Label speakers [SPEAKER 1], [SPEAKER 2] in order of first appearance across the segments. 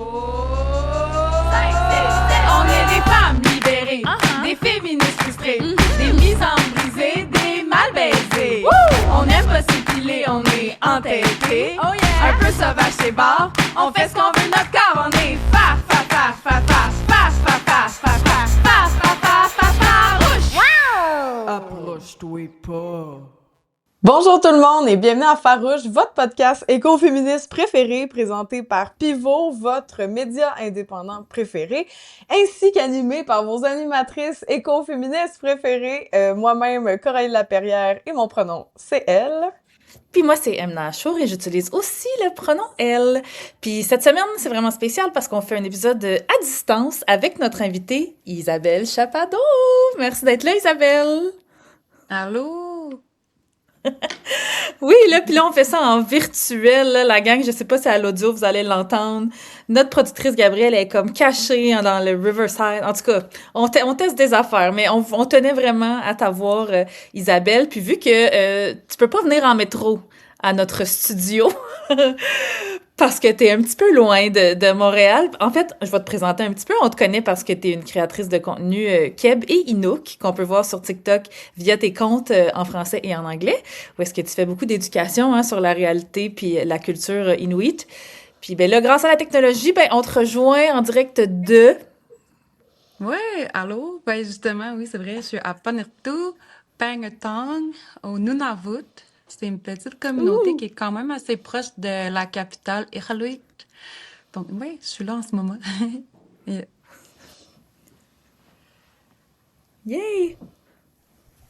[SPEAKER 1] On est des femmes libérées, des féministes frustrées, des mises en brisées, des mal baisées. On aime pas s'épiler, on est entêtés. Un peu sauvage c'est barre, on fait ce qu'on veut notre corps. On est fa fa fa fa fa fa fa fa fa fa fa fa fa fa farouche. Approche-toi pas.
[SPEAKER 2] Bonjour tout le monde et bienvenue à Farouche, votre podcast écoféministe préféré présenté par Pivot, votre média indépendant préféré, ainsi qu'animé par vos animatrices écoféministes préférées, moi-même Coralie Laperrière et mon pronom c'est elle.
[SPEAKER 3] Puis moi, c'est Emna Achour et j'utilise aussi le pronom elle. Puis cette semaine, c'est vraiment spécial parce qu'on fait un épisode à distance avec notre invitée Isabelle Chapadot. Merci d'être là, Isabelle!
[SPEAKER 1] Allô?
[SPEAKER 3] Oui, là, puis là, on fait ça en virtuel, là, la gang, je sais pas si à l'audio, vous allez l'entendre. Notre productrice Gabrielle est comme cachée dans le Riverside. En tout cas, on teste des affaires, mais on tenait vraiment à t'avoir, Isabelle. Puis vu que tu peux pas venir en métro à notre studio, parce que t'es un petit peu loin de Montréal. En fait, je vais te présenter un petit peu. On te connaît parce que t'es une créatrice de contenu Keb et Inuk, qu'on peut voir sur TikTok via tes comptes en français et en anglais, où est-ce que tu fais beaucoup d'éducation sur la réalité puis la culture inuit. Puis ben là, grâce à la technologie, ben on te rejoint en direct de...
[SPEAKER 1] Ouais, allô? Ben justement, oui, c'est vrai, je suis à Panirtu, Pangatong, au Nunavut. C'est une petite communauté qui est quand même assez proche de la capitale, Iqaluit. Donc, oui, je suis là en ce moment. Yeah.
[SPEAKER 3] Yay!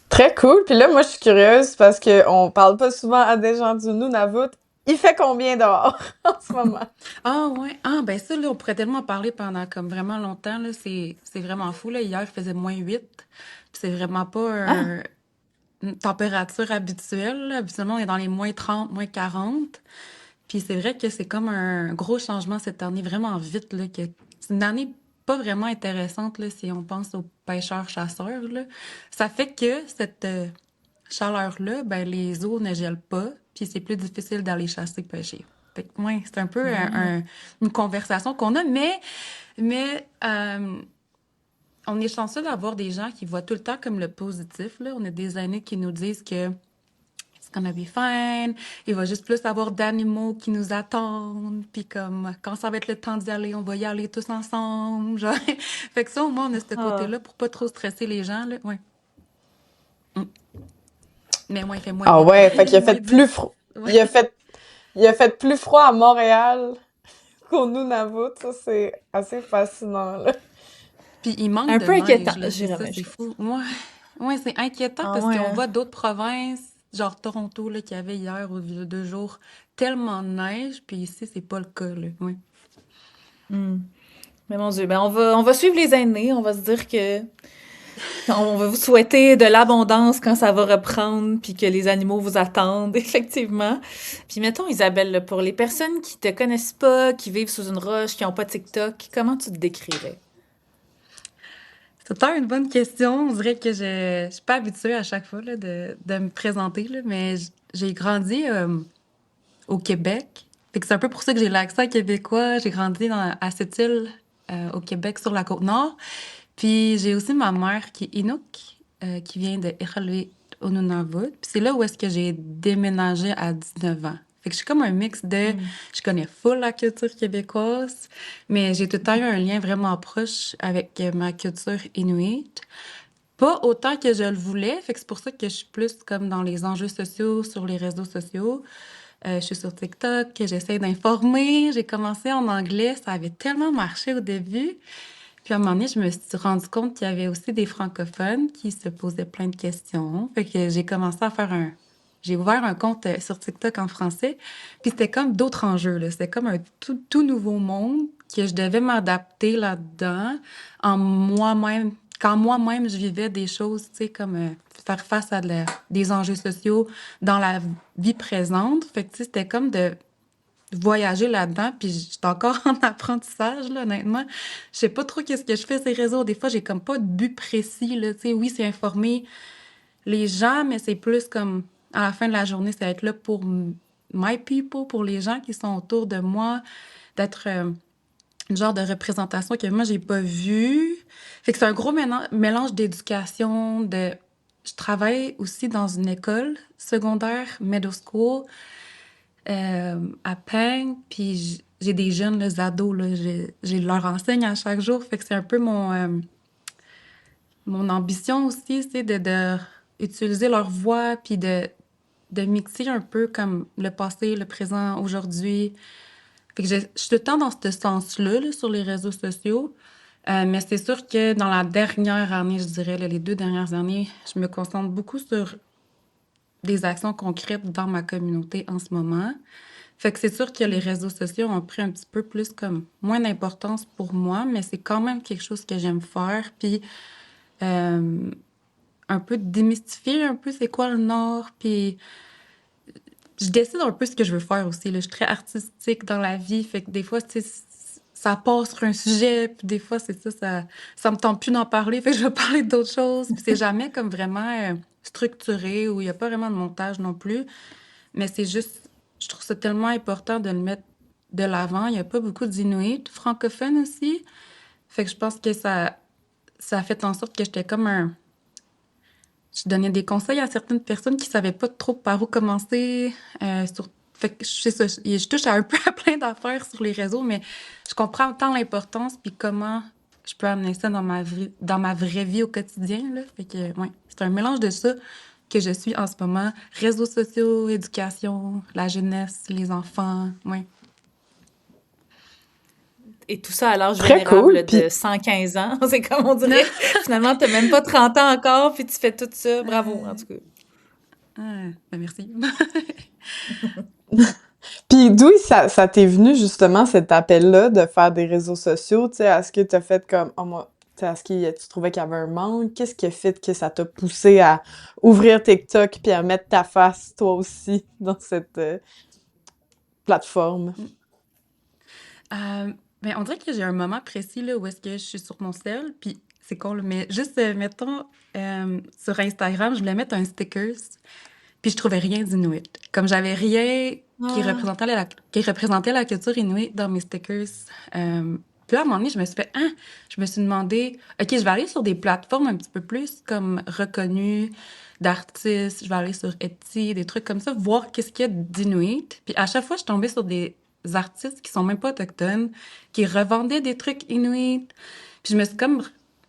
[SPEAKER 2] Très cool, puis là moi je suis curieuse parce qu'on parle pas souvent à des gens du Nunavut. Il fait combien dehors en ce moment?
[SPEAKER 1] Ah ouais, ah ben ça, là, on pourrait tellement en parler pendant comme vraiment longtemps, là. C'est vraiment fou, là. Hier, il faisait -8. Puis c'est vraiment pas une température habituelle, là. Habituellement, on est dans les -30, -40. Puis c'est vrai que c'est comme un gros changement cette année, vraiment vite, là, que c'est une année pas vraiment intéressante, là, si on pense aux pêcheurs-chasseurs, là. Ça fait que cette chaleur-là, ben, les eaux ne gèlent pas, puis c'est plus difficile d'aller chasser, pêcher. Fait que, ouais, c'est un peu une conversation qu'on a, mais on est chanceux d'avoir des gens qui voient tout le temps comme le positif, là. On a des aînés qui nous disent que it's gonna be fine. Il va juste plus avoir d'animaux qui nous attendent. Puis comme, quand ça va être le temps d'y aller, on va y aller tous ensemble. Genre. Fait que ça, au moins, on a ce côté-là pour pas trop stresser les gens, là. Ouais. Mm. Mais moi, il fait moins
[SPEAKER 2] Ah
[SPEAKER 1] vite.
[SPEAKER 2] ouais, fait qu'il a fait
[SPEAKER 1] Moins
[SPEAKER 2] plus
[SPEAKER 1] 10.
[SPEAKER 2] froid.
[SPEAKER 1] Ouais.
[SPEAKER 2] Il a fait plus froid à Montréal qu'au Nunavut, ça c'est assez fascinant là.
[SPEAKER 1] Puis il manque
[SPEAKER 3] Un
[SPEAKER 1] de
[SPEAKER 3] peu inquiétant,
[SPEAKER 1] neige, là. C'est
[SPEAKER 3] j'irais
[SPEAKER 1] ça,
[SPEAKER 3] même
[SPEAKER 1] c'est
[SPEAKER 3] chose.
[SPEAKER 1] fou. Ouais, c'est inquiétant
[SPEAKER 3] Ah
[SPEAKER 1] parce
[SPEAKER 3] ouais,
[SPEAKER 1] qu'on
[SPEAKER 3] hein?
[SPEAKER 1] voit d'autres provinces, genre Toronto, là, qu'il y avait hier ou il y a 2 jours, tellement de neige, puis ici, c'est pas le cas, là. Ouais.
[SPEAKER 3] Mais mon Dieu, ben on va suivre les aînés, on va se dire que on va vous souhaiter de l'abondance quand ça va reprendre, puis que les animaux vous attendent, effectivement. Puis mettons, Isabelle, là, pour les personnes qui te connaissent pas, qui vivent sous une roche, qui ont pas TikTok, comment tu te décrirais?
[SPEAKER 1] C'est tant une bonne question. On dirait que je suis pas habituée à chaque fois là, de me présenter, là, mais j'ai grandi au Québec. Fait que c'est un peu pour ça que j'ai l'accent québécois. J'ai grandi à cette île au Québec, sur la Côte-Nord. Puis j'ai aussi ma mère qui est Inuk, qui vient de Iqaluit au Nunavut. Puis c'est là où est-ce que j'ai déménagé à 19 ans. Fait que je suis comme un mix de... Je connais full la culture québécoise, mais j'ai tout le temps eu un lien vraiment proche avec ma culture inuit. Pas autant que je le voulais, fait que c'est pour ça que je suis plus comme dans les enjeux sociaux, sur les réseaux sociaux. Je suis sur TikTok, que j'essaie d'informer. J'ai commencé en anglais, ça avait tellement marché au début. Puis à un moment donné, je me suis rendu compte qu'il y avait aussi des francophones qui se posaient plein de questions. Fait que j'ai commencé à faire J'ai ouvert un compte sur TikTok en français. Puis c'était comme d'autres enjeux, là. C'était comme un tout nouveau monde que je devais m'adapter là-dedans en moi-même. Quand moi-même, je vivais des choses, tu sais, comme faire face à des enjeux sociaux dans la vie présente. Fait que, tu sais, c'était comme de voyager là-dedans, puis j'étais encore en apprentissage, là, honnêtement. Je sais pas trop qu'est-ce que je fais ces réseaux. Des fois, j'ai comme pas de but précis, là, tu sais. Oui, c'est informer les gens, mais c'est plus comme, à la fin de la journée, c'est être là pour my people, pour les gens qui sont autour de moi, d'être une genre de représentation que moi, j'ai pas vue. Fait que c'est un gros mélange d'éducation, de... Je travaille aussi dans une école secondaire, middle school, à Peng, puis j'ai des jeunes, les ados, là, j'ai leur enseigne à chaque jour. Fait que c'est un peu mon ambition aussi, c'est de utiliser leur voix, puis de mixer un peu comme le passé, le présent, aujourd'hui. Fait que je suis tout le temps dans ce sens-là, là, sur les réseaux sociaux. Mais c'est sûr que dans la dernière année, je dirais, là, les 2 dernières années, je me concentre beaucoup sur des actions concrètes dans ma communauté en ce moment. Fait que c'est sûr que les réseaux sociaux ont pris un petit peu plus comme moins d'importance pour moi, mais c'est quand même quelque chose que j'aime faire. Puis euh, un peu démystifier un peu c'est quoi le Nord. Puis je décide un peu ce que je veux faire aussi, là. Je suis très artistique dans la vie, fait que des fois, tu sais, ça passe sur un sujet, puis des fois, c'est ça me tente plus d'en parler, fait que je vais parler d'autres choses. Puis c'est jamais comme vraiment structuré, où il y a pas vraiment de montage non plus. Mais c'est juste, je trouve ça tellement important de le mettre de l'avant. Il y a pas beaucoup d'Inuits francophones aussi. Fait que je pense que ça a fait en sorte que j'étais comme un... Je donnais des conseils à certaines personnes qui savaient pas trop par où commencer. Fait que je sais ça, je touche un peu à plein d'affaires sur les réseaux, mais je comprends autant l'importance puis comment je peux amener ça dans ma vraie vie au quotidien, là. Fait que, ouais, c'est un mélange de ça que je suis en ce moment. Réseaux sociaux, éducation, la jeunesse, les enfants, ouais.
[SPEAKER 3] Et tout ça à l'âge
[SPEAKER 2] Très cool.
[SPEAKER 3] vénérable
[SPEAKER 2] Puis
[SPEAKER 3] de 115 ans. C'est comme on dirait. Finalement, t'as même pas 30 ans encore, puis tu fais tout ça. Bravo, en tout cas.
[SPEAKER 1] Ben merci.
[SPEAKER 2] Puis d'où ça t'est venu justement cet appel-là de faire des réseaux sociaux, tu sais, est-ce que t'as fait comme, oh moi, tu sais, est-ce que tu trouvais qu'il y avait un manque? Qu'est-ce qui a fait que ça t'a poussé à ouvrir TikTok puis à mettre ta face, toi aussi, dans cette plateforme?
[SPEAKER 1] Euh, ben, on dirait que j'ai un moment précis là, où est-ce que je suis sur mon cell, puis c'est con, là, mais juste, mettons, sur Instagram, je voulais mettre un stickers, puis je trouvais rien d'Inuit. Comme j'avais rien
[SPEAKER 3] Ah,
[SPEAKER 1] qui représentait la culture Inuit dans mes stickers. Puis là, à un moment donné, je me suis fait, ah, je me suis demandé, OK, je vais aller sur des plateformes un petit peu plus comme reconnues d'artistes, je vais aller sur Etsy, des trucs comme ça, voir qu'est-ce qu'il y a d'Inuit. Puis à chaque fois, je tombais sur des artistes qui sont même pas autochtones, qui revendaient des trucs Inuit. Puis je me suis comme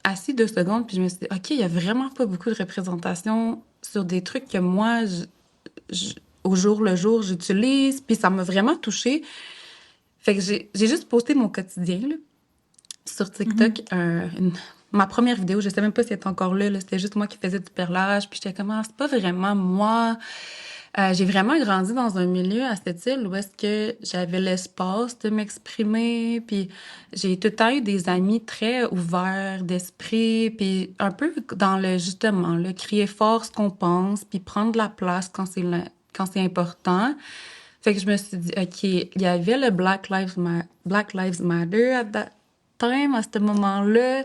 [SPEAKER 1] assis 2 secondes, puis je me suis dit, OK, il y a vraiment pas beaucoup de représentation sur des trucs que moi, je- au jour le jour, j'utilise, puis ça m'a vraiment touchée. Fait que j'ai juste posté mon quotidien, là, sur TikTok.
[SPEAKER 3] mhm.
[SPEAKER 1] Ma première vidéo, je sais même pas si elle est encore là, c'était juste moi qui faisais du perlage, puis j'étais comme, ah, c'est pas vraiment moi. J'ai vraiment grandi dans un milieu à cette île où est-ce que j'avais l'espace de m'exprimer, puis j'ai tout le temps eu des amis très ouverts d'esprit, puis un peu dans justement, le crier fort ce qu'on pense, puis prendre de la place quand c'est important. Fait que je me suis dit, OK, il y avait le Black Lives Matter à that time, à ce moment-là.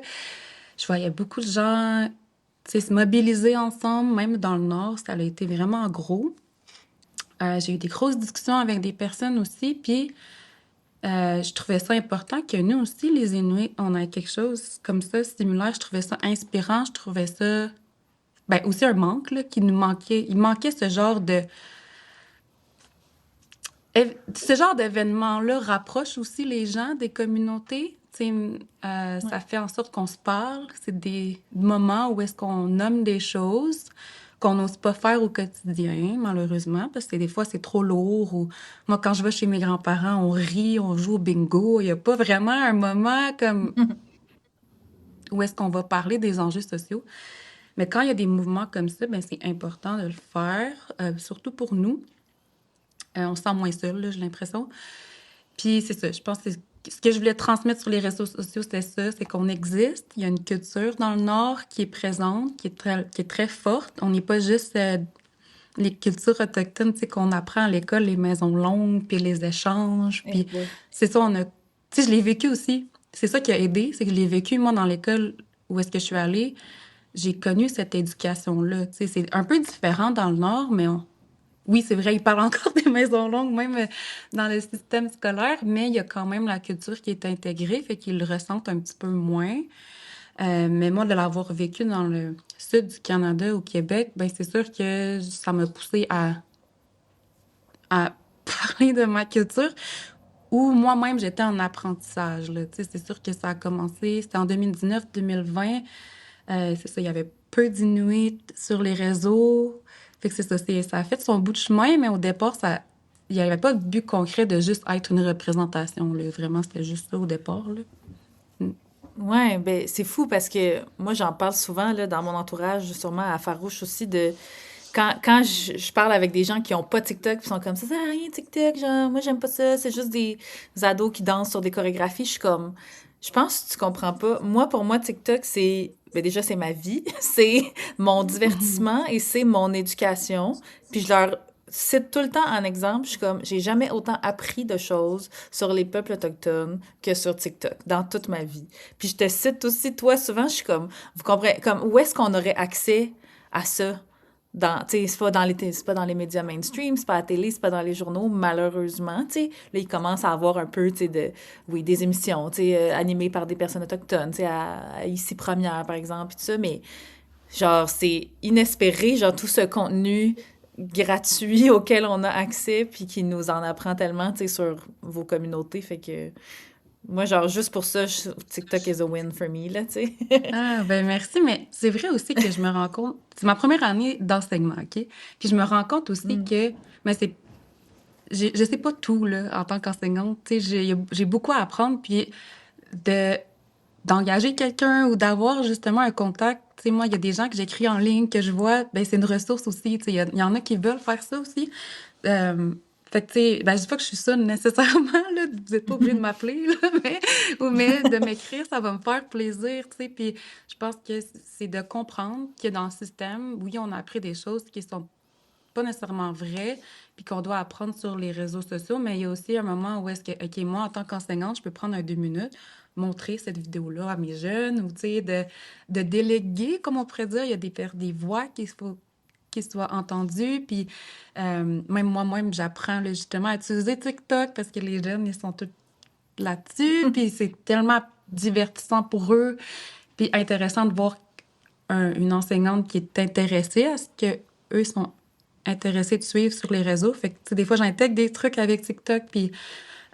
[SPEAKER 1] Je voyais beaucoup de gens, tu sais, se mobiliser ensemble, même dans le Nord, ça a été vraiment gros. J'ai eu des grosses discussions avec des personnes aussi, puis je trouvais ça important que nous aussi, les Inuits, on ait quelque chose comme ça, similaire. Je trouvais ça inspirant, je trouvais ça, ben, aussi un manque, là, qui nous manquait. Il manquait ce genre d'événement-là rapproche aussi les gens des communautés. Tu sais,
[SPEAKER 3] Ouais.
[SPEAKER 1] ça fait en sorte qu'on se parle. C'est des moments où est-ce qu'on nomme des choses qu'on n'ose pas faire au quotidien, malheureusement, parce que des fois, c'est trop lourd. Ou... Moi, quand je vais chez mes grands-parents, on rit, on joue au bingo. Il n'y a pas vraiment un moment comme où est-ce qu'on va parler des enjeux sociaux. Mais quand il y a des mouvements comme ça, ben, c'est important de le faire, surtout pour nous. On se sent moins seul, là, j'ai l'impression. Puis c'est ça, je pense que ce que je voulais transmettre sur les réseaux sociaux, c'était ça, c'est qu'on existe. Il y a une culture dans le Nord qui est présente, qui est très forte. On n'est pas juste les cultures autochtones, tu sais, qu'on apprend à l'école, les maisons longues, puis les échanges.
[SPEAKER 3] Eh
[SPEAKER 1] Puis
[SPEAKER 3] boy.
[SPEAKER 1] c'est ça, tu sais, je l'ai vécu aussi. C'est ça qui a aidé, c'est que je l'ai vécu, moi, dans l'école où est-ce que je suis allée. J'ai connu cette éducation-là. Tu sais, c'est un peu différent dans le Nord, mais oui, c'est vrai, ils parlent encore des maisons longues, même dans le système scolaire, mais il y a quand même la culture qui est intégrée, fait qu'ils le ressentent un petit peu moins. Mais moi, de l'avoir vécu dans le sud du Canada, au Québec, ben c'est sûr que ça m'a poussé à parler de ma culture, où moi-même, j'étais en apprentissage, là. Tu sais, c'est sûr que ça a commencé, c'était en 2019-2020. C'est ça, il y avait peu d'Inuits sur les réseaux. Fait que c'est ça, ça a fait son bout de chemin, mais au départ, il n'y avait pas de but concret de juste être une représentation, là. Vraiment, c'était juste ça au départ, là. Mm.
[SPEAKER 3] Ouais, ben c'est fou parce que moi j'en parle souvent là, dans mon entourage, sûrement à Farouche aussi, de quand je parle avec des gens qui ont pas TikTok, puis sont comme ça sert à rien TikTok, genre moi j'aime pas ça, c'est juste des ados qui dansent sur des chorégraphies, je suis comme je pense que tu comprends pas. Moi pour moi TikTok c'est ben déjà c'est ma vie, c'est mon divertissement et c'est mon éducation, puis je leur cite tout le temps en exemple, je suis comme j'ai jamais autant appris de choses sur les peuples autochtones que sur TikTok dans toute ma vie. Puis je te cite aussi toi souvent, je suis comme vous comprenez comme où est-ce qu'on aurait accès à ça? C'est pas dans les médias mainstream, c'est pas à la télé, c'est pas dans les journaux, malheureusement, tu sais. Là, ils commencent à avoir un peu, tu sais, oui, des émissions, tu sais, animées par des personnes autochtones, tu sais, à Ici Première, par exemple, puis tout ça, mais genre, c'est inespéré, genre, tout ce contenu gratuit auquel on a accès, puis qui nous en apprend tellement, tu sais, sur vos communautés, fait que moi, genre, juste pour ça, TikTok is a win for me, là, tu sais.
[SPEAKER 1] Ah, ben merci, mais c'est vrai aussi que je me rends compte, c'est ma première année d'enseignement, OK? Puis je me rends compte aussi
[SPEAKER 3] Mm.
[SPEAKER 1] que, mais je sais pas tout, là, en tant qu'enseignante, tu sais, j'ai beaucoup à apprendre, puis de, d'engager quelqu'un ou d'avoir justement un contact. Tu sais, moi, il y a des gens que j'écris en ligne, que je vois, ben c'est une ressource aussi. Tu sais, il y en a qui veulent faire ça aussi. Euh, fait que, tu sais, ben, je dis pas que je suis ça nécessairement, là. Vous êtes pas obligé de m'appeler, là, mais de m'écrire, ça va me faire plaisir, tu sais. Puis je pense que c'est de comprendre que dans le système, oui, on a appris des choses qui sont pas nécessairement vraies, puis qu'on doit apprendre sur les réseaux sociaux, mais il y a aussi un moment où est-ce que, OK, moi, en tant qu'enseignante, je peux prendre un 2 minutes, montrer cette vidéo-là à mes jeunes, ou, tu sais, de déléguer, comme on pourrait dire, il y a des voix qui soient entendues, puis même moi-même, j'apprends, là, justement, à utiliser TikTok, parce que les jeunes, ils sont tous là-dessus, puis c'est tellement divertissant pour eux, puis intéressant de voir une enseignante qui est intéressée à ce que eux sont intéressés de suivre sur les réseaux. Fait que, tu sais, des fois, j'intègre des trucs avec TikTok, puis...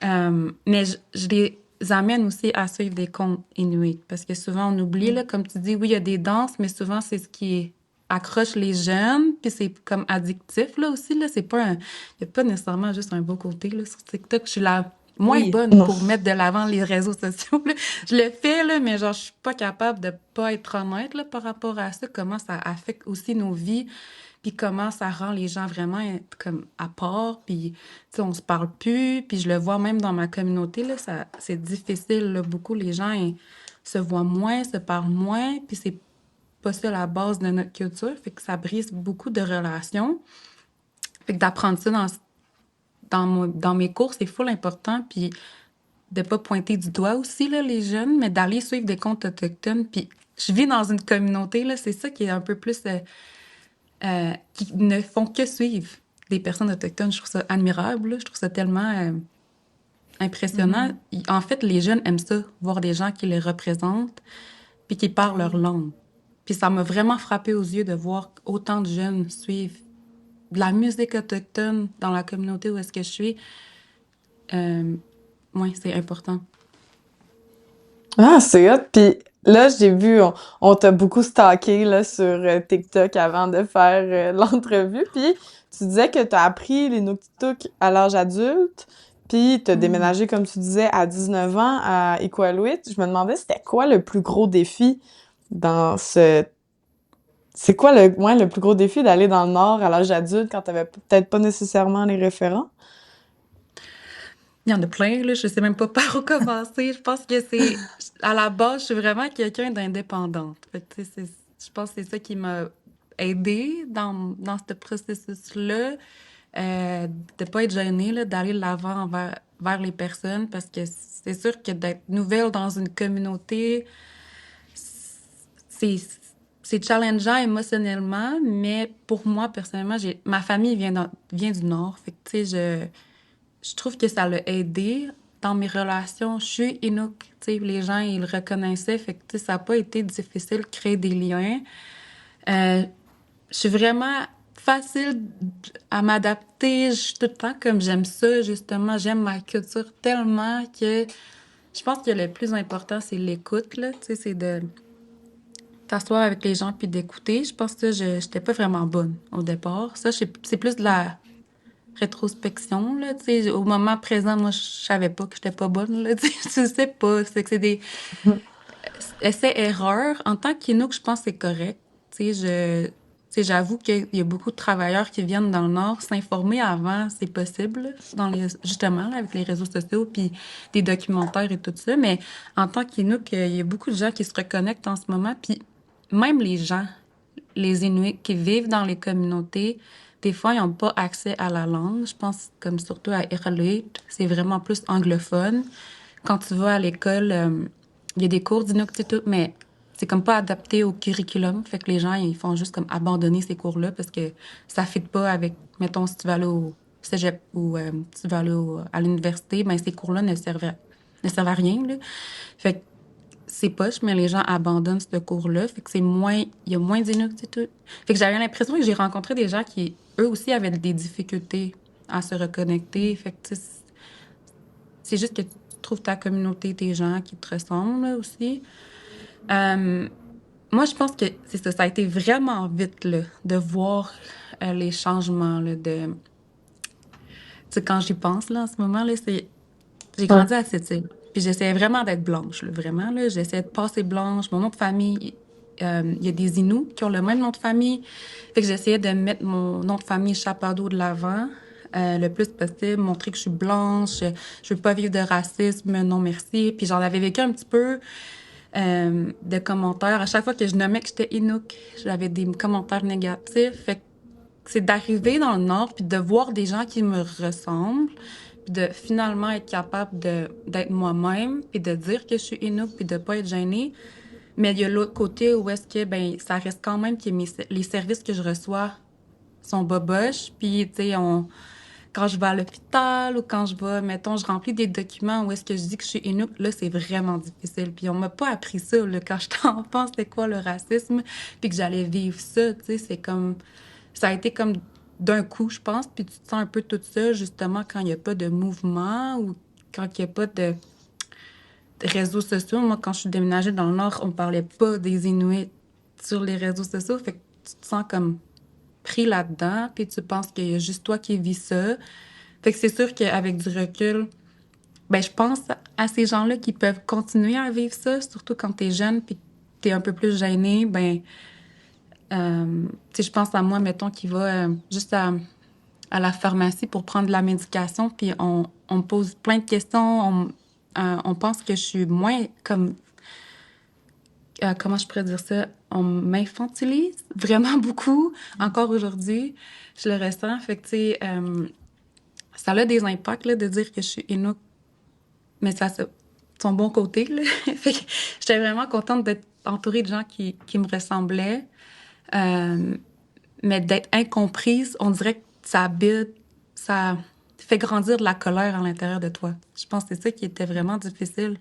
[SPEAKER 1] mais je les amène aussi à suivre des comptes Inuit, parce que souvent, on oublie, là, comme tu dis, oui, il y a des danses, mais souvent, c'est ce qui accroche les jeunes, puis c'est comme addictif, là, aussi, là. C'est pas un... Il y a pas nécessairement juste un beau côté, là, sur TikTok. Je suis la moins
[SPEAKER 3] Oui.
[SPEAKER 1] bonne
[SPEAKER 2] Non.
[SPEAKER 1] pour mettre de l'avant les réseaux sociaux, là. Je le fais, là, mais genre, je suis pas capable de pas être honnête, là, par rapport à ça, comment ça affecte aussi nos vies, puis comment ça rend les gens vraiment comme à part, puis tu sais, on se parle plus, puis je le vois même dans ma communauté, là, c'est difficile, là, beaucoup, les gens, ils se voient moins, se parlent moins, puis c'est pas ça la base de notre culture, fait que ça brise beaucoup de relations. Fait que d'apprendre ça dans mes cours, c'est full important, puis de pas pointer du doigt aussi, là, les jeunes, mais d'aller suivre des comptes autochtones, puis je vis dans une communauté, là, c'est ça qui est un peu plus... qui ne font que suivre des personnes autochtones. Je trouve ça admirable, là. Je trouve ça tellement impressionnant.
[SPEAKER 3] Mhm.
[SPEAKER 1] En fait, les jeunes aiment ça, voir des gens qui les représentent puis qui parlent leur
[SPEAKER 3] Oui.
[SPEAKER 1] langue. Puis ça m'a vraiment frappé aux yeux de voir autant de jeunes suivre de la musique autochtone dans la communauté où est-ce que je suis. Oui, c'est important.
[SPEAKER 2] Ah, c'est hot. Puis là, j'ai vu, on t'a beaucoup stalké là, sur TikTok avant de faire l'entrevue. Puis tu disais que t'as appris les Nuktuk à l'âge adulte. Puis t'as
[SPEAKER 1] Mm.
[SPEAKER 2] déménagé, comme tu disais, à 19 ans à Iqaluit. Je me demandais, c'était quoi le plus gros défi dans ce... C'est quoi le plus gros défi d'aller dans le Nord à l'âge adulte quand t'avais peut-être pas nécessairement les référents?
[SPEAKER 1] Il y en a plein, là. Je sais même pas par où commencer. Je pense que c'est... À la base, je suis vraiment quelqu'un d'indépendante. Fait que, tu sais, je pense que c'est ça qui m'a aidée dans ce processus-là. De pas être gênée, là, d'aller de l'avant vers les personnes, parce que c'est sûr que d'être nouvelle dans une communauté, c'est c'est challengeant émotionnellement, mais pour moi, personnellement, ma famille vient du Nord. Fait que, tu sais, je trouve que ça l'a aidé dans mes relations. Je suis Inuk, tu sais, les gens, ils le reconnaissaient. Fait que, tu sais, ça n'a pas été difficile de créer des liens. Euh, je suis vraiment facile à m'adapter. Je suis tout le temps comme j'aime ça, justement. J'aime ma culture tellement que je pense que le plus important, c'est l'écoute, là. Tu sais, c'est de t'asseoir avec les gens puis d'écouter. Je pense que je n'étais pas vraiment bonne au départ. Ça, c'est plus de la rétrospection, là. Tu sais, au moment présent, moi, je savais pas que j'étais pas bonne, là. Tu sais, je sais pas. C'est que c'est des essais-erreurs. En tant qu'Inuk, je pense que c'est correct. Tu sais, j'avoue qu'il y a beaucoup de travailleurs qui viennent dans le Nord s'informer avant, c'est possible, justement, là, avec les réseaux sociaux, puis des documentaires et tout ça. Mais en tant qu'Inuk, il y a beaucoup de gens qui se reconnectent en ce moment. Puis même les gens, les Inuits qui vivent dans les communautés, des fois, ils n'ont pas accès à la langue. Je pense comme surtout à Iqaluit, c'est vraiment plus anglophone. Quand tu vas à l'école, il y a des cours d'Inuktitut, mais c'est comme pas adapté au curriculum. Fait que les gens, ils font juste comme abandonner ces cours-là parce que ça ne fit pas avec, mettons, si tu vas aller au cégep ou tu vas aller à l'université, ben ces cours-là ne servent à rien, là. Fait que c'est poche, mais les gens abandonnent ce cours-là. Fait que il y a moins d'Inuktitut. Fait que j'avais l'impression que j'ai rencontré des gens qui, eux aussi, avaient des difficultés à se reconnecter. Fait que, tu sais, c'est juste que tu trouves ta communauté, tes gens qui te ressemblent, là, aussi. Euh, Moi, je pense que c'est ça. Ça a été vraiment vite, là, de voir les changements, là, de... Tu sais, quand j'y pense, là, en ce moment, là, c'est... J'ai
[SPEAKER 2] Ouais.
[SPEAKER 1] grandi à Sept-Îles. Puis j'essayais vraiment d'être blanche, là, vraiment, là. J'essayais de passer blanche. Mon nom de famille, il y a des Inuits qui ont le même nom de famille. Fait que j'essayais de mettre mon nom de famille Chapardo de l'avant, le plus possible, montrer que je suis blanche. Je veux pas vivre de racisme, non merci. Puis j'en avais vécu un petit peu de commentaires. À chaque fois que je nommais que j'étais Inuk, j'avais des commentaires négatifs. Fait que c'est d'arriver dans le Nord puis de voir des gens qui me ressemblent, puis de finalement être capable d'être moi-même, puis de dire que je suis Inuk, puis de pas être gênée. Mais il y a l'autre côté où est-ce que ben ça reste quand même que les services que je reçois sont boboches, puis tu sais quand je vais à l'hôpital ou quand je vais, mettons, je remplis des documents où est-ce que je dis que je suis Inuk, là, c'est vraiment difficile. Puis on m'a pas appris ça, là, quand j'étais enfant, c'était quoi le racisme, puis que j'allais vivre ça, tu sais, c'est comme... Ça a été comme d'un coup, je pense, puis tu te sens un peu toute seule, justement, quand il n'y a pas de mouvement ou quand il n'y a pas de réseaux sociaux. Moi, quand je suis déménagée dans le Nord, on parlait pas des Inuits sur les réseaux sociaux, fait que tu te sens comme pris là-dedans, puis tu penses qu'il y a juste toi qui vis ça. Fait que c'est sûr qu'avec du recul, ben je pense à ces gens-là qui peuvent continuer à vivre ça, surtout quand t'es jeune puis que t'es un peu plus gêné, ben tu sais, je pense à moi, mettons, qui va juste à la pharmacie pour prendre de la médication, puis on me pose plein de questions, on pense que je suis moins comme comment je pourrais dire ça? On m'infantilise vraiment beaucoup, encore aujourd'hui. Je le ressens. Fait que, tu sais, ça a des impacts, là, de dire que je suis Inuk, mais ça a son bon côté, là. Fait que j'étais vraiment contente d'être entourée de gens qui me ressemblaient. Euh, mais d'être incomprise, on dirait que ça fait grandir de la colère à l'intérieur de toi. Je pense que c'est ça qui était vraiment difficile.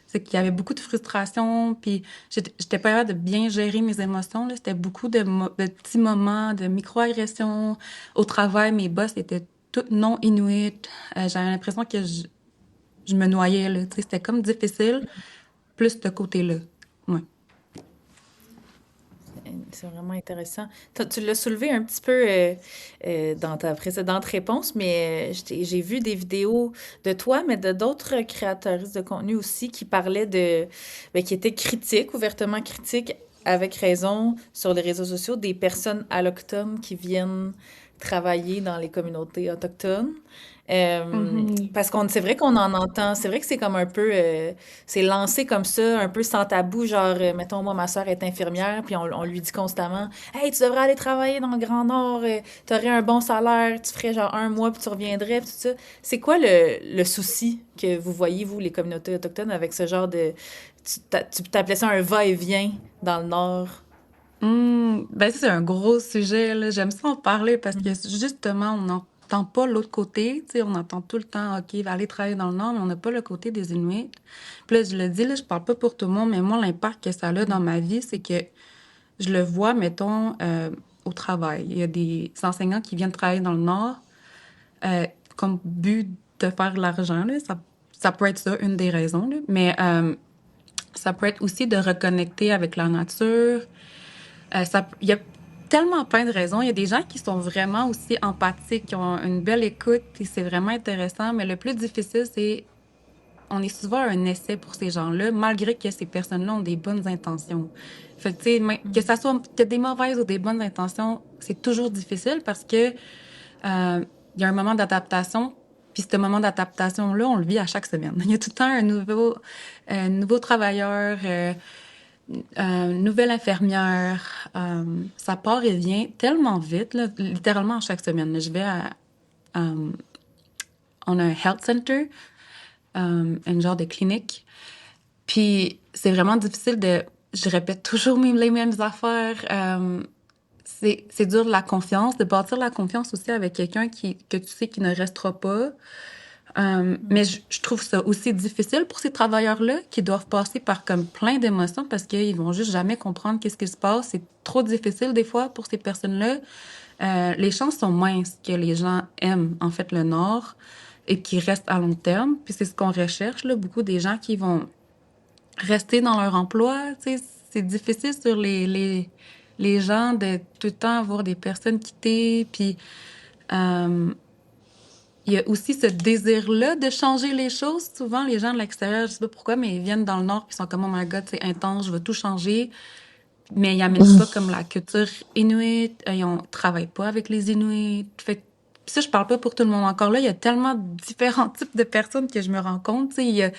[SPEAKER 1] C'est qu'il y avait beaucoup de frustration, puis j'étais pas capable de bien gérer mes émotions, là. C'était beaucoup de petits moments, de micro-agressions. Au travail, mes boss étaient tous non inuits. J'avais l'impression que je me noyais, là. Tu sais, c'était comme difficile, plus de côté-là. Ouais.
[SPEAKER 3] C'est vraiment intéressant. Tu l'as soulevé un petit peu dans ta précédente réponse, mais j'ai vu des vidéos de toi, mais de d'autres créateuristes de contenu aussi qui parlaient qui étaient critiques, ouvertement critiques, avec raison, sur les réseaux sociaux, des personnes allochtones qui viennent travailler dans les communautés autochtones.
[SPEAKER 2] Mhm.
[SPEAKER 3] Parce qu'on c'est vrai qu'on en entend, c'est vrai que c'est comme un peu c'est lancé comme ça, un peu sans tabou, genre mettons moi ma soeur est infirmière, puis on lui dit constamment hey, tu devrais aller travailler dans le Grand Nord, t'aurais un bon salaire, tu ferais genre un mois puis tu reviendrais, puis tout ça. C'est quoi le souci que vous voyez, vous, les communautés autochtones, avec ce genre de tu t'appelais ça un va-et-vient dans le Nord?
[SPEAKER 1] Ben ça, c'est un gros sujet, là. J'aime ça en parler parce que justement, on n'entend pas l'autre côté. Tu sais, on entend tout le temps, OK, va aller travailler dans le Nord, mais on n'a pas le côté des Inuits. Puis là, je le dis, là, je parle pas pour tout le monde, mais moi, l'impact que ça a dans ma vie, c'est que je le vois, mettons, au travail. Il y a des enseignants qui viennent travailler dans le Nord comme but de faire de l'argent, là. Ça peut être ça, une des raisons, là. Mais ça peut être aussi de reconnecter avec la nature. Il y a tellement plein de raisons. Il y a des gens qui sont vraiment aussi empathiques, qui ont une belle écoute, et c'est vraiment intéressant. Mais le plus difficile, c'est on est souvent un essai pour ces gens-là, malgré que ces personnes-là ont des bonnes intentions. Fait que, tu sais, que ça soit que des mauvaises ou des bonnes intentions, c'est toujours difficile parce que il y a un moment d'adaptation. Puis ce moment d'adaptation-là, on le vit à chaque semaine. Il y a tout le temps un nouveau travailleur, nouvelle infirmière. Ça part et vient tellement vite, là, littéralement à chaque semaine. Je vais euh, on a un health center, un genre de clinique. Puis c'est vraiment difficile de... Je répète toujours les mêmes affaires. C'est dur de la confiance, de bâtir la confiance aussi avec quelqu'un que tu sais qui ne restera pas. Mais je trouve ça aussi difficile pour ces travailleurs-là qui doivent passer par comme plein d'émotions parce qu'ils vont juste jamais comprendre qu'est-ce qui se passe. C'est trop difficile des fois pour ces personnes-là. Les chances sont minces que les gens aiment en fait le Nord et qui restent à long terme. Puis c'est ce qu'on recherche là, beaucoup des gens qui vont rester dans leur emploi. Tu sais, c'est difficile sur les gens de tout le temps voir des personnes quitter. Puis euh, il y a aussi ce désir-là de changer les choses. Souvent, les gens de l'extérieur, je sais pas pourquoi, mais ils viennent dans le Nord puis ils sont comme, oh my God, c'est intense, je veux tout changer. Mais ils amènent pas comme la culture inuit. Ils travaillent pas avec les Inuits. Fait que ça, je parle pas pour tout le monde. Encore là, il y a tellement différents types de personnes que je me rends compte. Tu sais,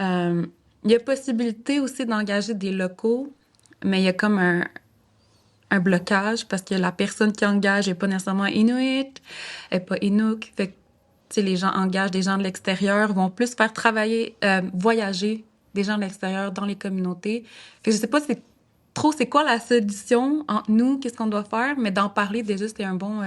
[SPEAKER 1] euh, il y a possibilité aussi d'engager des locaux, mais il y a comme un blocage parce que la personne qui engage est pas nécessairement Inuit, elle est pas Inuk. Fait que, tu sais, les gens engagent des gens de l'extérieur, vont plus faire travailler, voyager des gens de l'extérieur dans les communautés. Fait que je sais pas c'est quoi la solution entre nous, qu'est-ce qu'on doit faire, mais d'en parler déjà, c'est un bon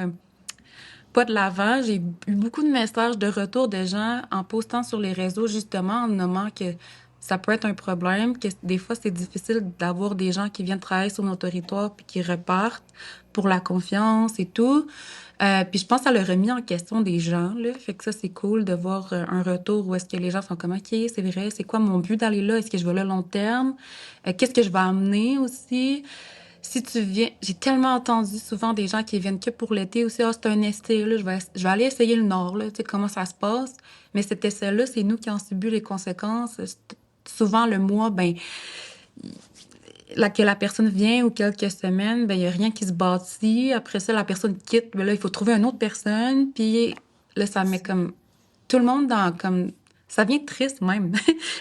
[SPEAKER 1] pas de l'avant. J'ai eu beaucoup de messages de retour de gens en postant sur les réseaux, justement, en nommant que ça peut être un problème, que des fois, c'est difficile d'avoir des gens qui viennent travailler sur nos territoires puis qui repartent pour la confiance et tout. Puis je pense que ça l'a remis en question des gens, là. Fait que ça, c'est cool de voir un retour où est-ce que les gens sont comme, OK, c'est vrai, c'est quoi mon but d'aller là? Est-ce que je vais là long terme? Qu'est-ce que je vais amener aussi? Si tu viens, j'ai tellement entendu souvent des gens qui viennent que pour l'été aussi. Ah, c'est un essai, là, je vais aller essayer le Nord, là, tu sais, comment ça se passe. Mais cet essai-là, c'est nous qui en subissons les conséquences. Souvent, le mois, ben, que la personne vient ou quelques semaines, ben, il n'y a rien qui se bâtit. Après ça, la personne quitte, ben là, il faut trouver une autre personne. Puis là, ça met comme tout le monde dans comme. Ça vient triste même.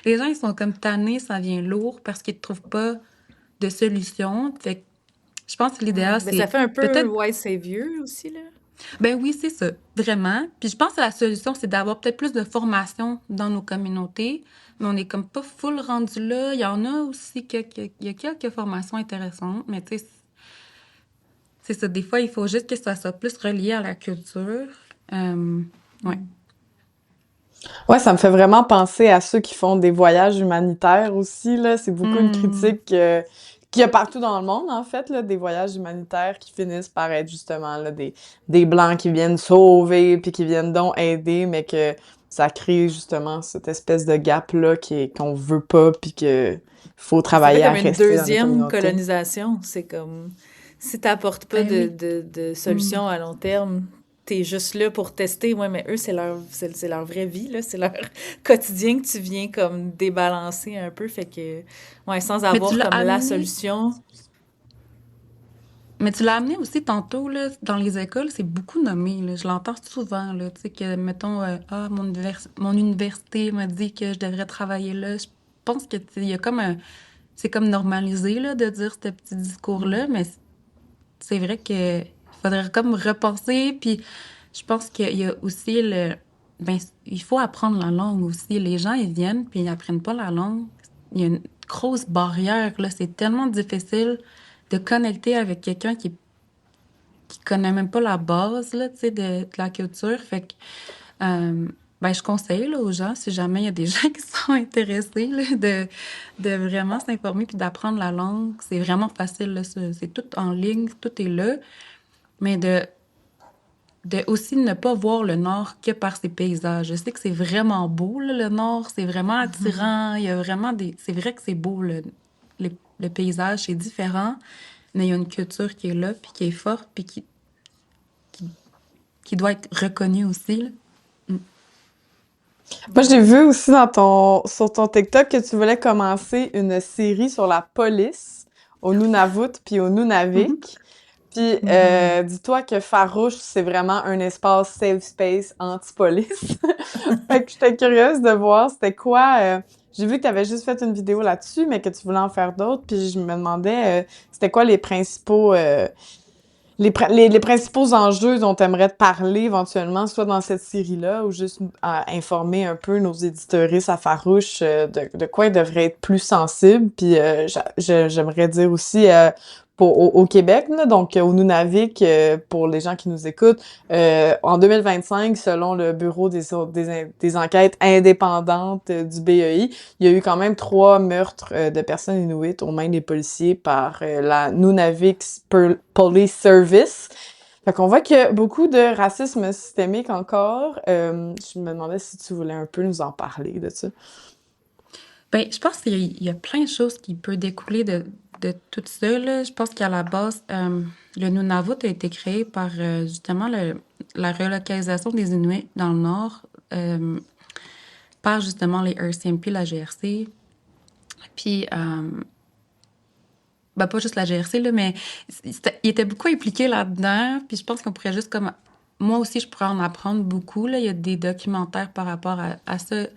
[SPEAKER 1] Les gens, ils sont comme tannés, ça vient lourd parce qu'ils ne trouvent pas de solution. Fait que je pense que l'idéal,
[SPEAKER 3] Ben, ça
[SPEAKER 1] c'est
[SPEAKER 3] fait un peu
[SPEAKER 1] peut-être.
[SPEAKER 3] white savior aussi, là.
[SPEAKER 1] Ben oui, c'est ça, vraiment. Puis je pense que la solution, c'est d'avoir peut-être plus de formation dans nos communautés, mais on est comme pas full rendu là. Il y en a aussi il y a quelques formations intéressantes, mais tu sais, c'est ça. Des fois, il faut juste que ça soit plus relié à la culture. Ouais.
[SPEAKER 2] Ouais, ça me fait vraiment penser à ceux qui font des voyages humanitaires aussi, là. C'est beaucoup une critique qu'il y a partout dans le monde, en fait, là, des voyages humanitaires qui finissent par être justement là, des Blancs qui viennent sauver puis qui viennent donc aider, mais que ça crée justement cette espèce de gap-là qu'on veut pas puis que faut
[SPEAKER 3] Ça fait
[SPEAKER 2] travailler à
[SPEAKER 3] comme une
[SPEAKER 2] rester dans les
[SPEAKER 3] deuxième
[SPEAKER 2] communautés.
[SPEAKER 3] colonisation. C'est comme, si t'apportes pas
[SPEAKER 1] Ben oui.
[SPEAKER 3] de
[SPEAKER 1] Mm.
[SPEAKER 3] solution à long terme, t'es juste là pour tester. Ouais, mais eux, c'est leur vraie vie, là. C'est leur quotidien que tu viens comme débalancer un peu. Fait que, ouais, sans
[SPEAKER 1] Mais tu
[SPEAKER 3] avoir
[SPEAKER 1] l'as
[SPEAKER 3] comme la
[SPEAKER 1] amené.
[SPEAKER 3] solution.
[SPEAKER 1] Mais tu l'as amené aussi tantôt, là, dans les écoles, c'est beaucoup nommé, là. Je l'entends souvent, là, tu sais, que, mettons, ah, mon université m'a dit que je devrais travailler là. Je pense que, tu sais, il y a comme c'est comme normalisé, là, de dire ce petit discours-là, mais c'est vrai que faudrait comme repenser, puis je pense qu'il y a aussi ben, il faut apprendre la langue aussi. Les gens, ils viennent, puis ils apprennent pas la langue. Il y a une grosse barrière, là, c'est tellement difficile de connecter avec quelqu'un qui connaît même pas la base, là, tu sais, de la culture. Fait que, ben, je conseille, là, aux gens, si jamais il y a des gens qui sont intéressés, là, de vraiment s'informer puis d'apprendre la langue. C'est vraiment facile, là, c'est tout en ligne, tout est là. Mais de aussi ne pas voir le Nord que par ses paysages. Je sais que c'est vraiment beau, là, le Nord, c'est vraiment attirant. Il y a vraiment des... C'est vrai que c'est beau, le paysage, c'est différent, mais il y a une culture qui est là, puis qui est forte, puis qui doit être reconnue aussi, là. Mm.
[SPEAKER 2] Moi, j'ai vu aussi sur ton TikTok que tu voulais commencer une série sur la police au Nunavut puis au
[SPEAKER 1] Mhm.
[SPEAKER 2] Nunavik. Puis,
[SPEAKER 1] Mhm.
[SPEAKER 2] dis-toi que Farouche, c'est vraiment un espace safe space anti-police. Fait que j'étais curieuse de voir c'était quoi. J'ai vu que tu avais juste fait une vidéo là-dessus, mais que tu voulais en faire d'autres. Puis je me demandais, c'était quoi les principaux, les principaux enjeux dont tu aimerais te parler éventuellement, soit dans cette série-là ou juste informer un peu nos éditoristes à Farouche de quoi ils devraient être plus sensibles. Puis j'aimerais dire aussi au Québec, là, donc au Nunavik, pour les gens qui nous écoutent, en 2025, selon le Bureau des enquêtes indépendantes du BEI, il y a eu quand même 3 meurtres de personnes inuites aux mains des policiers par la Nunavik Police Service. Fait qu'on voit qu'il y a beaucoup de racisme systémique encore. Je me demandais si tu voulais un peu nous en parler de ça.
[SPEAKER 1] Ben, je pense qu'il y a plein de choses qui peuvent découler de tout ça, là. Je pense qu'à la base, le Nunavut a été créé par justement la relocalisation des Inuits dans le Nord par justement les RCMP, la GRC. Puis, ben, pas juste la GRC, là, mais il était beaucoup impliqué là-dedans. Puis je pense qu'on pourrait juste comme... Moi aussi, je pourrais en apprendre beaucoup, là. Il y a des documentaires par rapport à ça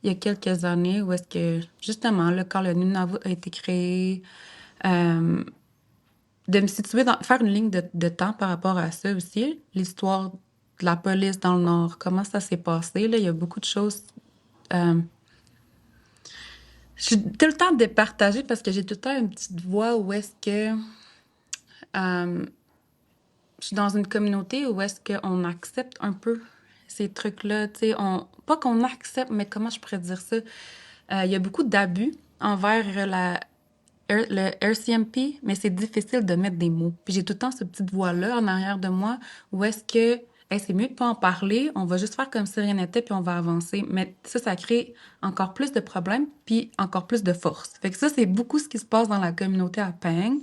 [SPEAKER 1] il y a quelques années où est-ce que, justement, là, quand le Nunavut a été créé, euh, de me situer faire une ligne de temps par rapport à ça aussi, l'histoire de la police dans le Nord, comment ça s'est passé, là, il y a beaucoup de choses. euh, je suis tout le temps départagée parce que j'ai tout le temps une petite voix où est-ce que euh, je suis dans une communauté où est-ce qu'on accepte un peu ces trucs-là, tu sais, pas qu'on accepte, mais comment je pourrais dire ça? Il y a beaucoup d'abus envers le RCMP, mais c'est difficile de mettre des mots. Puis j'ai tout le temps cette petite voix-là en arrière de moi où est-ce que hey, c'est mieux de pas en parler, on va juste faire comme si rien n'était puis on va avancer. Mais ça crée encore plus de problèmes puis encore plus de force. Fait que ça, c'est beaucoup ce qui se passe dans la communauté à Peng.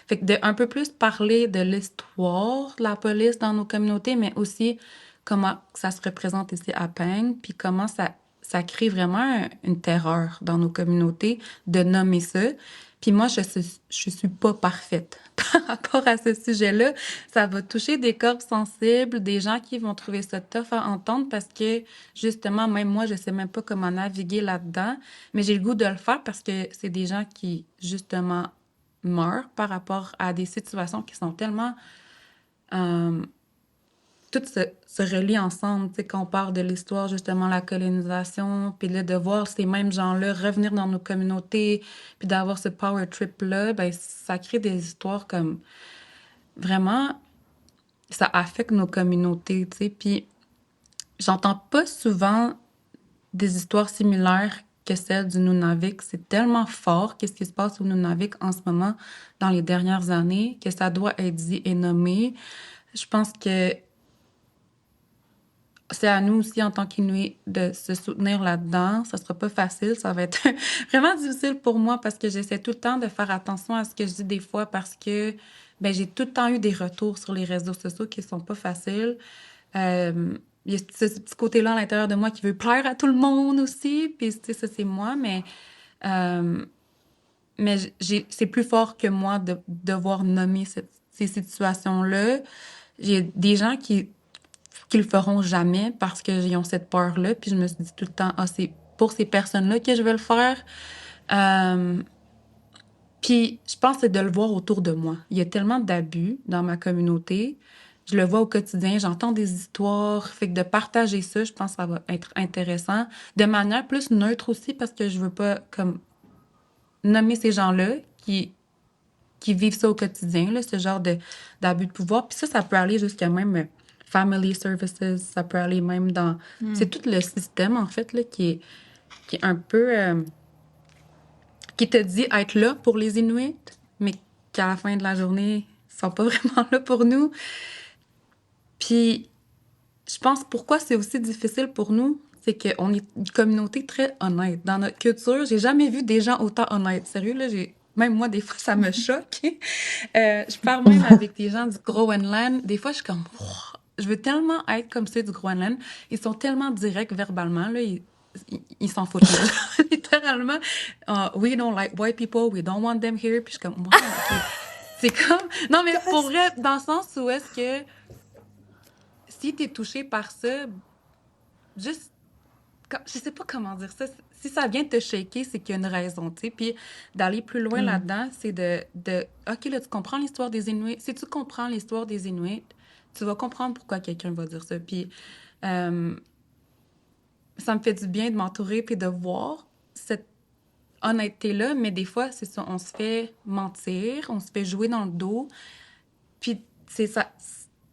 [SPEAKER 1] Fait que de un peu plus parler de l'histoire de la police dans nos communautés, mais aussi comment ça se représente ici à Peng, puis comment ça crée vraiment une terreur dans nos communautés de nommer ça. Puis moi, je suis pas parfaite par rapport à ce sujet-là. Ça va toucher des corps sensibles, des gens qui vont trouver ça tough à entendre parce que, justement, même moi, je sais même pas comment naviguer là-dedans. Mais j'ai le goût de le faire parce que c'est des gens qui, justement, meurent par rapport à des situations qui sont tellement... euh, tout se relie ensemble, tu sais, quand on parle de l'histoire, justement, la colonisation, puis là, de voir ces mêmes gens-là revenir dans nos communautés, puis d'avoir ce power trip-là, ben, ça crée des histoires comme, vraiment, ça affecte nos communautés, tu sais, puis j'entends pas souvent des histoires similaires que celles du Nunavik. C'est tellement fort, qu'est-ce qui se passe au Nunavik en ce moment, dans les dernières années, que ça doit être dit et nommé. Je pense que c'est à nous aussi, en tant qu'Inuits, de se soutenir là-dedans. Ça sera pas facile. Ça va être vraiment difficile pour moi parce que j'essaie tout le temps de faire attention à ce que je dis des fois parce que ben, j'ai tout le temps eu des retours sur les réseaux sociaux qui sont pas faciles. Il y a ce petit côté-là à l'intérieur de moi qui veut plaire à tout le monde aussi. Puis, tu sais, ça, c'est moi. Euh, mais c'est plus fort que moi de devoir nommer ces situations-là. J'ai des gens qui le feront jamais parce qu'ils ont cette peur-là. Puis je me suis dit tout le temps, ah, c'est pour ces personnes-là que je vais le faire. Euh, puis je pense que c'est de le voir autour de moi. Il y a tellement d'abus dans ma communauté. Je le vois au quotidien, j'entends des histoires. Fait que de partager ça, je pense que ça va être intéressant. De manière plus neutre aussi parce que je veux pas comme nommer ces gens-là qui qui vivent ça au quotidien, là, ce genre d'abus de pouvoir. Puis ça peut aller jusqu'à même family services, ça peut aller même dans... C'est tout le système, en fait, là, qui est un peu... qui te dit être là pour les Inuits, mais qu'à la fin de la journée, ils sont pas vraiment là pour nous. Puis, je pense pourquoi c'est aussi difficile pour nous, c'est qu'on est une communauté très honnête. Dans notre culture, j'ai jamais vu des gens autant honnêtes. Sérieux, là, même moi, des fois, ça me choque. Je parle même avec des gens du Groenland. Des fois, je suis comme, wow, je veux tellement être comme ceux du Groenland. Ils sont tellement directs verbalement, là. Ils s'en foutent. Là. Littéralement, we don't like white people, we don't want them here. Puis je suis comme, wow, ok. C'est comme, non, mais pour vrai, dans le sens où est-ce que si t'es touché par ça, juste, je sais pas comment dire ça. Si ça vient te shaker, c'est qu'il y a une raison, tu sais. Puis d'aller plus loin là-dedans, c'est OK, là, tu comprends l'histoire des Inuits. Si tu comprends l'histoire des Inuits, tu vas comprendre pourquoi quelqu'un va dire ça. Puis ça me fait du bien de m'entourer puis de voir cette honnêteté-là, mais des fois, c'est ça, on se fait mentir, on se fait jouer dans le dos. Puis c'est ça,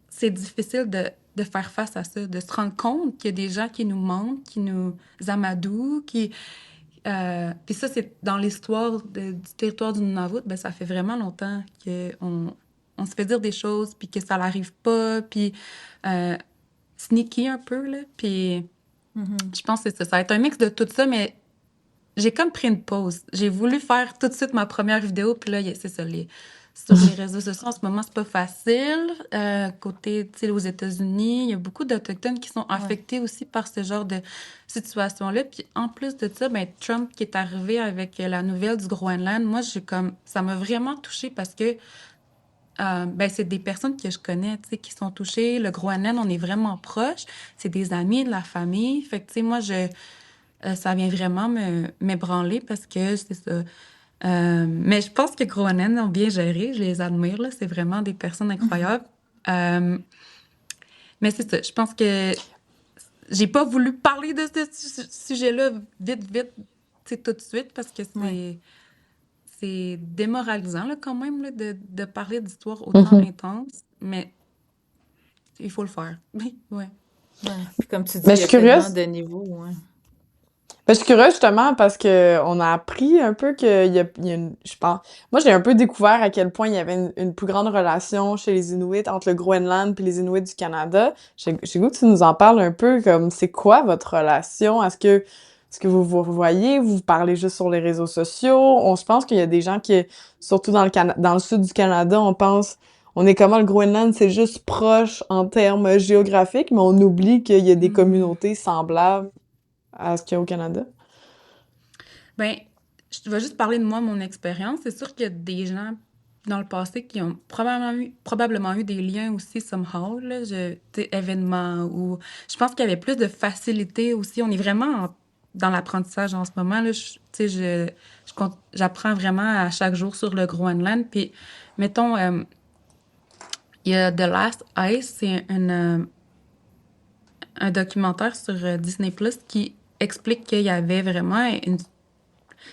[SPEAKER 1] c'est difficile de faire face à ça, de se rendre compte qu'il y a des gens qui nous mentent, qui nous amadouent, puis ça, c'est dans l'histoire du territoire du Nunavut, ben ça fait vraiment longtemps qu'on se fait dire des choses, puis que ça n'arrive pas, puis sneaky un peu, là. Puis je pense que c'est ça. Ça va être un mix de tout ça, mais j'ai comme pris une pause. J'ai voulu faire tout de suite ma première vidéo, puis là, c'est ça, sur les réseaux sociaux, en ce moment, c'est pas facile. Côté, tu sais, aux États-Unis, il y a beaucoup d'Autochtones qui sont affectés aussi par ce genre de situation-là. Puis en plus de ça, ben, Trump qui est arrivé avec la nouvelle du Groenland, moi, ça m'a vraiment touchée parce que ben, c'est des personnes que je connais, tu sais, qui sont touchées. Le Groenland, on est vraiment proches. C'est des amis, de la famille. Fait que, tu sais, moi, ça vient vraiment m'ébranler parce que c'est ça. Mais je pense que Groenland ont bien géré. Je les admire, là. C'est vraiment des personnes incroyables. Mais c'est ça. Je pense que j'ai pas voulu parler de ce sujet-là vite, tu sais, tout de suite parce que c'est démoralisant, là, quand même, là, de parler d'histoires autant intenses. Mais il faut le faire. Oui, ouais.
[SPEAKER 3] Puis comme tu dis,
[SPEAKER 2] Mais
[SPEAKER 3] il
[SPEAKER 2] je
[SPEAKER 3] y a
[SPEAKER 2] suis
[SPEAKER 3] tellement
[SPEAKER 2] curieuse.
[SPEAKER 3] de niveaux. Ouais.
[SPEAKER 2] Ben, je suis curieuse justement parce que on a appris un peu qu'il y a une, je pense, moi j'ai un peu découvert à quel point il y avait une plus grande relation chez les Inuits entre le Groenland puis les Inuits du Canada. J'ai le goût que tu nous en parles un peu comme c'est quoi votre relation? Est-ce que vous voyez, vous parlez juste sur les réseaux sociaux? Je pense qu'il y a des gens qui, surtout dans le sud du Canada, on est comment le Groenland, c'est juste proche en termes géographiques, mais on oublie qu'il y a des communautés semblables à ce qu'il y a au Canada.
[SPEAKER 1] Ben, je vais juste parler de moi, mon expérience. C'est sûr qu'il y a des gens dans le passé qui ont probablement eu des liens aussi somehow, là, tu sais, événements ou... Je pense qu'il y avait plus de facilité aussi. On est vraiment dans l'apprentissage en ce moment, là. Tu sais, j'apprends vraiment à chaque jour sur le Groenland. Puis, mettons, il y a The Last Ice, c'est un documentaire sur Disney Plus qui explique qu'il y avait vraiment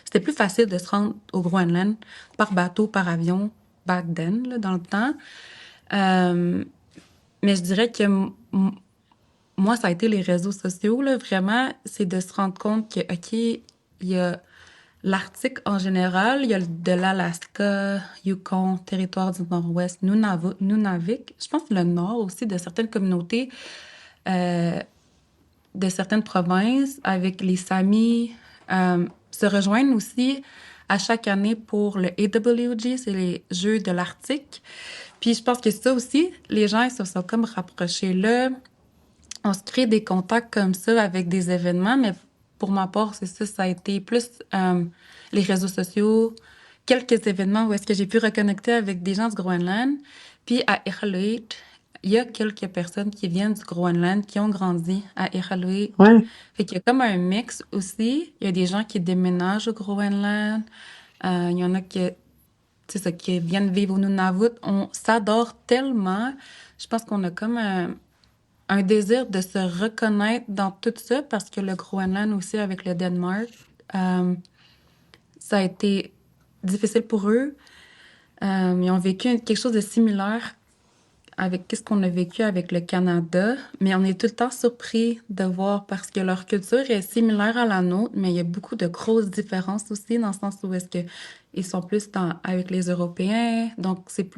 [SPEAKER 1] c'était plus facile de se rendre au Groenland par bateau, par avion, back then, là, dans le temps. Mais je dirais que moi, ça a été les réseaux sociaux, là, vraiment, c'est de se rendre compte que, OK, il y a l'Arctique en général, il y a de l'Alaska, Yukon, territoire du Nord-Ouest, Nunavik, je pense le Nord aussi, de certaines communautés, de certaines provinces, avec les Samis, se rejoignent aussi à chaque année pour le AWG, c'est les Jeux de l'Arctique. Puis je pense que ça aussi, les gens ils se sont comme rapprochés là. On se crée des contacts comme ça avec des événements, mais pour ma part, c'est ça, ça a été plus les réseaux sociaux, quelques événements où est-ce que j'ai pu reconnecter avec des gens du Groenland. Puis à Iqaluit, il y a quelques personnes qui viennent du Groenland, qui ont grandi à Iqaluit.
[SPEAKER 2] Ouais.
[SPEAKER 1] Fait qu'il y a comme un mix aussi. Il y a des gens qui déménagent au Groenland. Il y en a c'est ça, qui viennent vivre au Nunavut. On s'adore tellement. Je pense qu'on a comme un désir de se reconnaître dans tout ça parce que le Groenland aussi avec le Danemark, ça a été difficile pour eux. Ils ont vécu quelque chose de similaire avec ce qu'on a vécu avec le Canada, mais on est tout le temps surpris de voir parce que leur culture est similaire à la nôtre, mais il y a beaucoup de grosses différences aussi dans le sens où est-ce que ils sont plus avec les Européens, donc c'est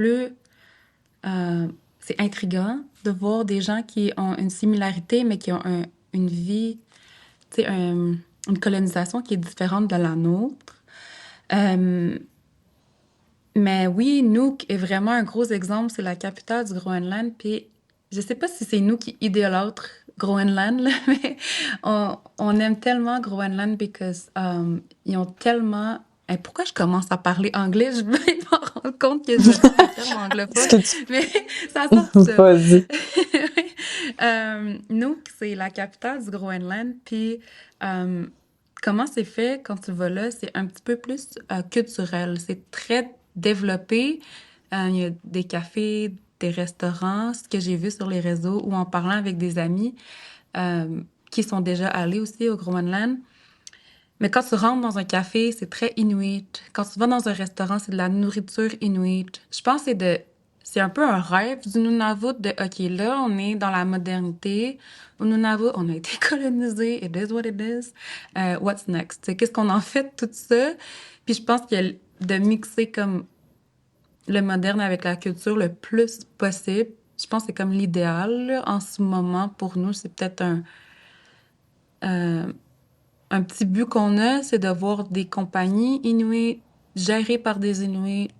[SPEAKER 1] intriguant de voir des gens qui ont une similarité, mais qui ont une vie, tu sais, une colonisation qui est différente de la nôtre. Euh, mais oui, Nuuk est vraiment un gros exemple. C'est la capitale du Groenland. Puis je sais pas si c'est nous qui idolâtrent Groenland, là, mais on aime tellement Groenland parce ils ont tellement. Et pourquoi je commence à parler anglais? Je vais me rendre compte que je suis tellement anglophone. Mais ça sort tout seul.
[SPEAKER 2] Vas-y.
[SPEAKER 1] Nuuk, c'est la capitale du Groenland. Puis comment c'est fait quand tu vas là? C'est un petit peu plus culturel. C'est très développé. Il y a des cafés, des restaurants, ce que j'ai vu sur les réseaux ou en parlant avec des amis qui sont déjà allés aussi au Groenland. Mais quand tu rentres dans un café, c'est très inuit. Quand tu vas dans un restaurant, c'est de la nourriture inuit. Je pense que c'est un peu un rêve du Nunavut de OK, là, on est dans la modernité. Au Nunavut, on a été colonisé. It is what it is. What's next? T'sais, qu'est-ce qu'on en fait de tout ça? Puis je pense que de mixer comme le moderne avec la culture le plus possible, je pense que c'est comme l'idéal là, en ce moment pour nous. C'est peut-être un petit but qu'on a, c'est de voir des compagnies inuits gérées par des Inuits.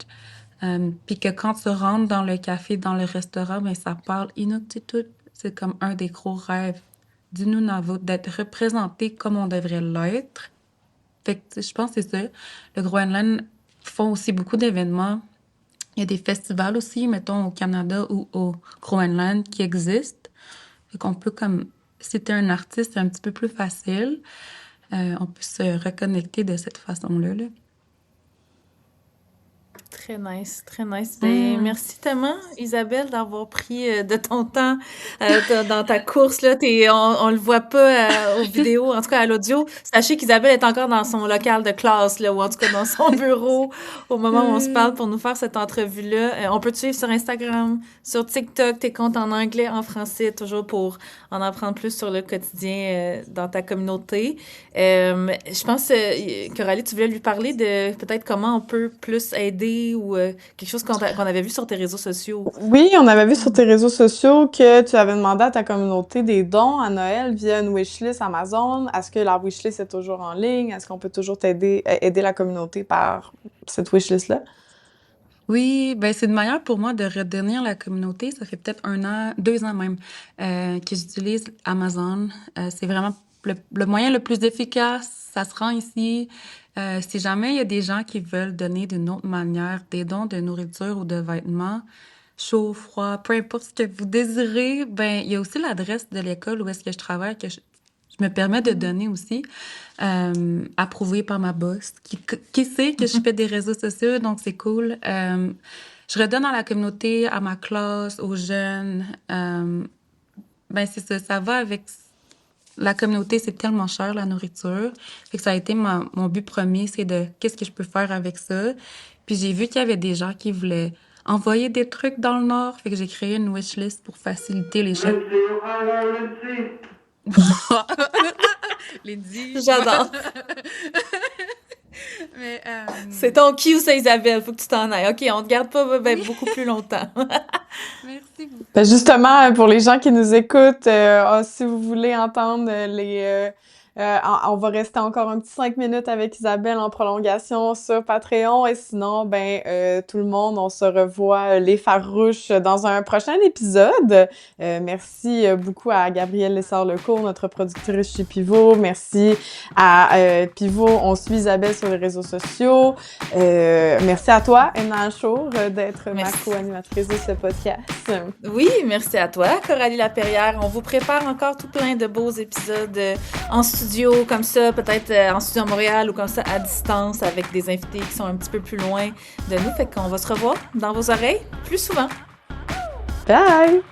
[SPEAKER 1] Puis que quand tu rentres dans le café, dans le restaurant, ben ça parle Inuktitut. C'est comme un des gros rêves du Nunavut, d'être représenté comme on devrait l'être. Fait que je pense que c'est ça. Le Groenland font aussi beaucoup d'événements. Il y a des festivals aussi, mettons, au Canada ou au Groenland qui existent. Fait qu'on peut comme, si t'es un artiste, c'est un petit peu plus facile. On peut se reconnecter de cette façon-là, là.
[SPEAKER 3] Très nice, très nice. Ben, merci tellement, Isabelle, d'avoir pris de ton temps dans ta course, là. On le voit pas aux vidéos, en tout cas à l'audio. Sachez qu'Isabelle est encore dans son local de classe, là, ou en tout cas dans son bureau au moment où on se parle pour nous faire cette entrevue-là. On peut te suivre sur Instagram, sur TikTok, tes comptes en anglais, en français, toujours pour en apprendre plus sur le quotidien dans ta communauté. Je pense, Coralie, tu voulais lui parler de peut-être comment on peut plus aider ou quelque chose qu'on avait vu sur tes réseaux sociaux.
[SPEAKER 2] Oui, on avait vu sur tes réseaux sociaux que tu avais demandé à ta communauté des dons à Noël via une wishlist Amazon. Est-ce que la wishlist est toujours en ligne? Est-ce qu'on peut toujours aider la communauté par cette wishlist-là?
[SPEAKER 1] Oui, ben c'est une manière pour moi de redonner à la communauté. Ça fait peut-être 1 an, 2 ans même, que j'utilise Amazon. C'est vraiment le moyen le plus efficace. Ça se rend ici. Si jamais il y a des gens qui veulent donner d'une autre manière des dons de nourriture ou de vêtements, chaud, froid, peu importe ce que vous désirez, ben il y a aussi l'adresse de l'école où est-ce que je travaille que je me permets de donner aussi, approuvé par ma boss, qui sait que je fais des réseaux sociaux, donc c'est cool. Je redonne à la communauté, à ma classe, aux jeunes. Ben c'est ça, ça va avec la communauté, c'est tellement cher, la nourriture. Fait que ça a été mon but premier, c'est de qu'est-ce que je peux faire avec ça. Puis j'ai vu qu'il y avait des gens qui voulaient envoyer des trucs dans le Nord. Fait que j'ai créé une wishlist pour faciliter les choses. Lindsay.
[SPEAKER 3] J'adore.
[SPEAKER 1] Mais,
[SPEAKER 3] c'est ton cue, ça, Isabelle. Faut que tu t'en ailles. OK, on te garde pas beaucoup plus longtemps.
[SPEAKER 1] Merci beaucoup.
[SPEAKER 2] Ben justement, pour les gens qui nous écoutent, si vous voulez entendre on va rester encore un petit 5 minutes avec Isabelle en prolongation sur Patreon. Et sinon, tout le monde, on se revoit les Farouches dans un prochain épisode. Merci beaucoup à Gabrielle Lessard-Lecourt, notre productrice chez Pivot. Merci à Pivot. On suit Isabelle sur les réseaux sociaux. Merci à toi, Emma Achour, d'être ma co-animatrice de ce podcast.
[SPEAKER 3] Oui, merci à toi, Coralie Laperrière. On vous prépare encore tout plein de beaux épisodes en studio comme ça, peut-être en studio à Montréal ou comme ça à distance avec des invités qui sont un petit peu plus loin de nous. Fait qu'on va se revoir dans vos oreilles plus souvent.
[SPEAKER 2] Bye!